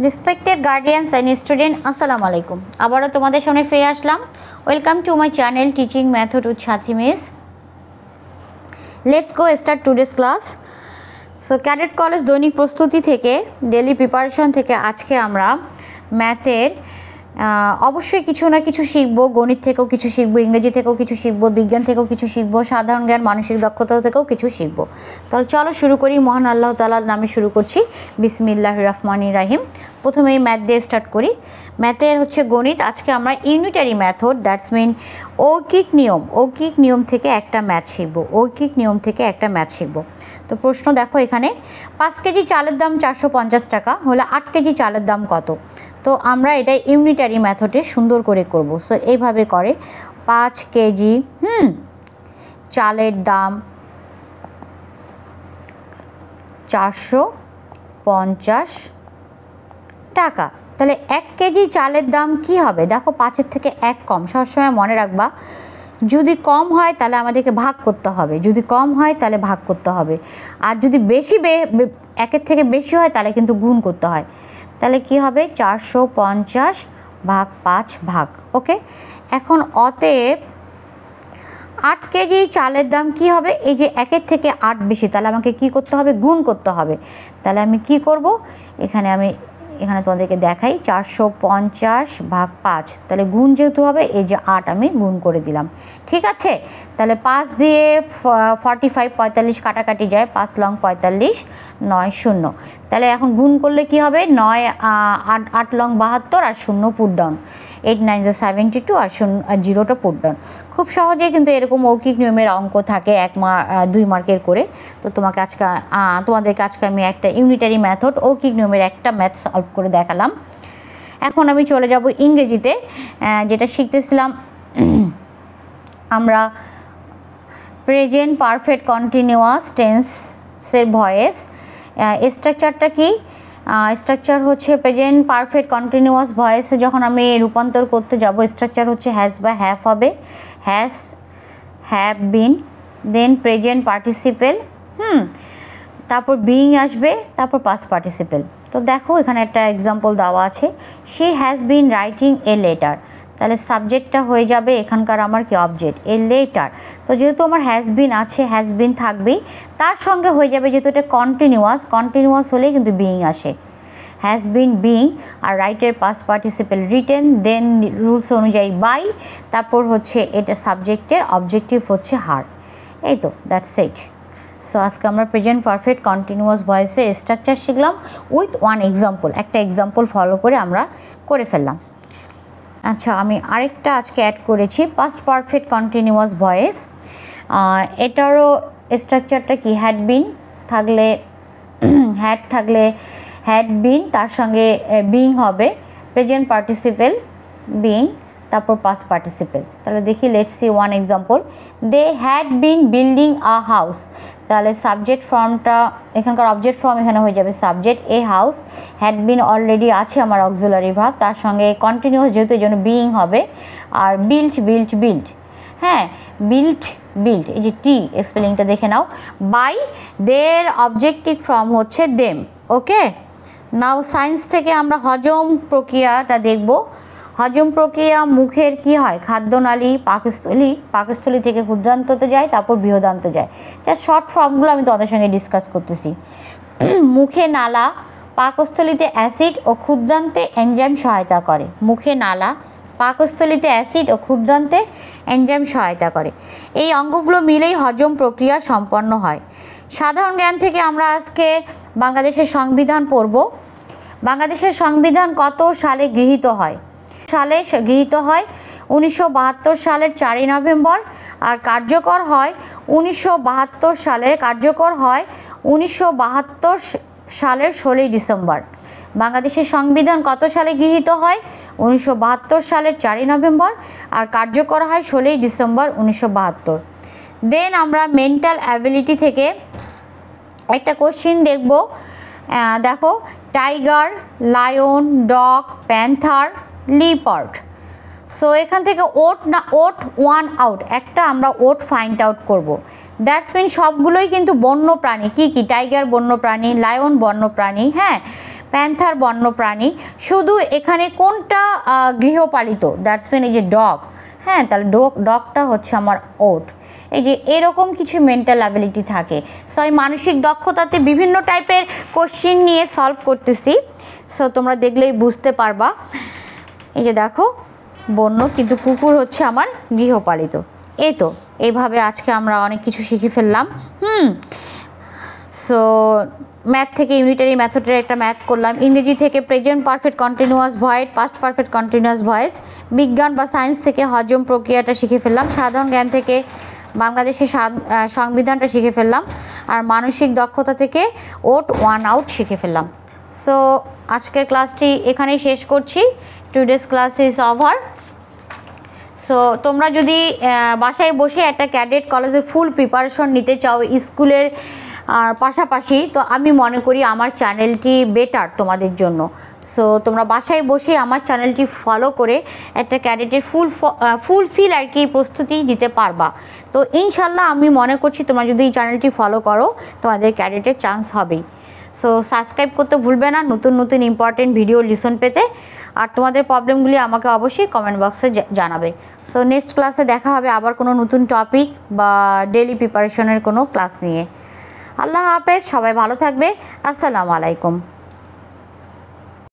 Respected guardians and student, আসসালামু আলাইকুম। আবারও তোমাদের সামনে ফিরে আসলাম। Welcome to my channel teaching method with Sathi miss. Let's go start today's class. সো ক্যাডেট কলেজ দৈনিক প্রস্তুতি থেকে, ডেলি প্রিপারেশন থেকে আজকে আমরা ম্যাথের অবশ্যই কিছু না কিছু শিখবো। গণিত থেকেও কিছু শিখবো, ইংরেজি থেকেও কিছু শিখবো, বিজ্ঞান থেকেও কিছু শিখবো, সাধারণ জ্ঞান মানসিক দক্ষতা থেকেও কিছু শিখবো। তাহলে চলো শুরু করি। মহান আল্লাহ তাআলার নামে শুরু করছি, বিসমিল্লাহির রহমানির রহিম। প্রথমেই ম্যাথ দিয়ে স্টার্ট করি। ম্যাথের হচ্ছে গণিত। আজকে আমরা ইউনিটারি মেথড, দ্যাটস মিন ঐকিক নিয়ম থেকে একটা ম্যাথ শিখবো। ঐকিক নিয়ম থেকে একটা ম্যাথ শিখবো। তো প্রশ্ন দেখো এখানে, 5 কেজি চালের দাম 450 টাকা হলে 8 কেজি চালের দাম কত? তো আমরা এটা ইউনিটারি মেথডে সুন্দর করে করব। সো এইভাবে করে 5 কেজি চালের দাম 450 টাকা, তাহলে 1 কেজি চালের দাম কি হবে? দেখো 5-এর থেকে 1 কম, সবসময় মনে রাখবা। যদি কম হয় তাহলে আমাদেরকে ভাগ করতে হবে, যদি কম হয় তাহলে ভাগ করতে হবে, আর যদি বেশি 1-এর থেকে বেশি হয় তাহলে কিন্তু গুণ করতে হয়। তাহলে কি হবে? 450 ভাগ 5 ভাগ। ওকে, এখন অতএব 8 কেজি চালের দাম কি হবে? এই যে 1-এর থেকে 8 বেশি, তাহলে আমাকে কি করতে হবে? গুণ করতে হবে। তাহলে আমি কি করব? এখানে তোমাদেরকে দেখাই, 450 ভাগ 5, তাহলে গুণ যেহেতু হবে, এই যে 8 আমি গুণ করে দিলাম। ঠিক আছে, তাহলে 5 দিয়ে 45 কাটাকাটি যায়, 5 লং 45, 9 0। তাহলে এখন গুণ করলে কি হবে? 9 8 লং 72 আর 0 পুট ডাউন, 8 9 72 আর 0টা পুট ডাউন। খুব সহজেই কিন্তু এরকম মৌখিক নিয়মের অঙ্ক থাকে 2 মার্কের করে। তো তোমাদেরকে আজকে আমি একটা ইউনিটারি মেথড, মৌখিক নিয়মের একটা ম্যাথ সলভ করে দেখালাম। এখন আমি চলে যাব ইংরেজিতে, যেটা শিখতেছিলাম আমরা প্রেজেন্ট পারফেক্ট কন্টিনিউয়াস টেন্সের ভয়েস। স্ট্রাকচারটা কি? স্ট্রাকচার হচ্ছে প্রেজেন্ট পারফেক্ট কন্টিনিউয়াস ভয়েসে যখন আমি রূপান্তর করতে যাব, স্ট্রাকচার হচ্ছে হ্যাজ বা হ্যাভ হবে। Has, have been, then present participle, তারপর বিইং আসবে, তারপর পাস্ট পার্টিসিপেল। তো দেখো এখানে একটা এক্সাম্পল দেওয়া আছে, she has been writing a letter. তাহলে সাবজেক্টটা হয়ে যাবে এখানকার আমার কি? Object, a letter. তো যেহেতু আমার হ্যাজ বিন আছে, হ্যাজ বিন থাকবেই, তার সঙ্গে হয়ে যাবে, যেহেতু এটা কন্টিনিউয়াস হলেই কিন্তু বিইং আসে। হ্যাজ বিন বিইং, আর রাইটের পাস্ট পার্টিসিপেল রিটেন, দেন রুলস অনুযায়ী বাই, তারপর হচ্ছে এটা সাবজেক্টের অবজেক্টিভ হচ্ছে হার। এই তো, দ্যাটস ইট। সো আজকে আমরা প্রেজেন্ট পারফেক্ট কন্টিনিউয়াস ভয়েসের স্ট্রাকচার শিখলাম উইথ ওয়ান এক্সাম্পল। একটা এক্সাম্পল ফলো করে আমরা করে ফেললাম। আচ্ছা, আমি আরেকটা আজকে অ্যাড করেছি, পাস্ট পারফেক্ট কন্টিনিউয়াস ভয়েস। এটারও স্ট্রাকচারটা কি? হ্যাড বিন থাকলে হ্যাড বিন, তার সঙ্গে বিইং হবে, প্রেজেন্ট পার্টিসিপেল বিইং, তারপর পাস্ট পার্টিসিপেল। তাহলে দেখি, let's see one example. They had been building a house. তাহলে সাবজেক্ট ফর্মটা, এখানকার অবজেক্ট ফর্ম এখানে হয়ে যাবে subject, a house. Had been already আছে আমার অক্সিলারি ভার্ব, তার সঙ্গে কন্টিনিউয়াস যেহেতু এই জন্য বিইং হবে, আর বিল্ট, হ্যাঁ বিল্ট, এই যে টি স্পেলিংটা দেখে নাও। বাই, দের অবজেক্টিভ ফর্ম হচ্ছে দেম। ওকে, নাও সায়েন্স থেকে আমরা হজম প্রক্রিয়াটা দেখব। হজম প্রক্রিয়া মুখের কি হয়? খাদ্যনালী, পাকস্থলী থেকে ক্ষুদ্রান্ততে যায়, তারপর বৃহদান্তে যায়। যা শর্ট ফর্মগুলো আমি তোমাদের সঙ্গে ডিসকাস করতেছি। মুখে নালা, পাকস্থলীতে অ্যাসিড ও ক্ষুদ্রান্তে এনজাইম সহায়তা করে। মুখে নালা, পাকস্থলীতে অ্যাসিড ও ক্ষুদ্রান্তে এনজাইম সহায়তা করে। এই অঙ্গগুলো মিলেই হজম প্রক্রিয়া সম্পন্ন হয়। সাধারণ জ্ঞান থেকে আমরা আজকে বাংলাদেশের সংবিধান পড়ব। বাংলাদেশের সংবিধান কত সালে গৃহীত হয়? 1972 সালের 4 নভেম্বর, আর কার্যকর হয় 1972 সালের 16 ডিসেম্বর। বাংলাদেশের সংবিধান কত সালে গৃহীত হয়? 1972 সালের 4 নভেম্বর, আর কার্যকর হয় 16 ডিসেম্বর 1972। দেন আমরা মেন্টাল অ্যাবিলিটি থেকে একটা কোশ্চিন দেখব। দেখো, tiger, lion, dog, panther, leopard. So এখান থেকে ওট 1 আউট, একটা আমরা ওট ফাইন্ড আউট করব। দ্যাটস মিন সবগুলোই কিন্তু বন্য প্রাণী। কি কি? টাইগার বন্য প্রাণী, লায়ন বন্য প্রাণী, হ্যাঁ, প্যান্থার বন্যপ্রাণী। শুধু এখানে কোনটা গৃহপালিত, দ্যাটস মিন এই যে ডগ, হ্যাঁ, তাহলে ডগটা হচ্ছে আমার ওট। এই যে এরকম কিছু মেন্টাল অ্যাবিলিটি থাকে। সো এই মানসিক দক্ষতাতে বিভিন্ন টাইপের কোশ্চিন নিয়ে সলভ করতেছি, সো তোমরা দেখলেই বুঝতে পারবা। এই যে দেখো বন্য, কিন্তু কুকুর হচ্ছে আমার গৃহপালিত। এই তো এইভাবে আজকে আমরা অনেক কিছু শিখে ফেললাম। সো ম্যাথ থেকে ইউনিটারি মেথডের একটা ম্যাথ করলাম, ইংরেজি থেকে present perfect continuous void, past perfect continuous voice, বিজ্ঞান বা সায়েন্স থেকে হজম প্রক্রিয়াটা শিখে ফেললাম, সাধারণ জ্ঞান থেকে বাংলাদেশের সংবিধানটা শিখে ফেললাম, আর মানসিক দক্ষতা থেকে ওট ওয়ান আউট শিখে ফেললাম। সো আজকের ক্লাসটি এখানেই শেষ করছি। Today's class is over. So তোমরা যদি বাসায় বসে একটা ক্যাডেট কলেজের ফুল প্রিপারেশন নিতে চাও স্কুলের আর পাশাপাশি, তো আমি মনে করি আমার চ্যানেলটি বেটার তোমাদের জন্য। সো তোমরা বাসায় বসে আমার চ্যানেলটি ফলো করে একটা ক্যাডেটের ফুলফিল আর কি প্রস্তুতি নিতে পারবা। তো ইনশাল্লাহ আমি মনে করছি তোমরা যদি এই চ্যানেলটি ফলো করো তোমাদের ক্যাডেটের চান্স হবেই। সো সাবস্ক্রাইব করতে ভুলবে না নতুন নতুন ইম্পর্টেন্ট ভিডিও লিসন পেতে, আর তোমাদের প্রবলেমগুলি আমাকে অবশ্যই কমেন্ট বক্সে জানাবে। সো নেক্সট ক্লাসে দেখা হবে আবার কোনো নতুন টপিক বা ডেইলি প্রিপারেশনের কোনো ক্লাস নিয়ে। আল্লাহ হাফেজ, সবাই ভালো থাকবে। আসসালামু আলাইকুম।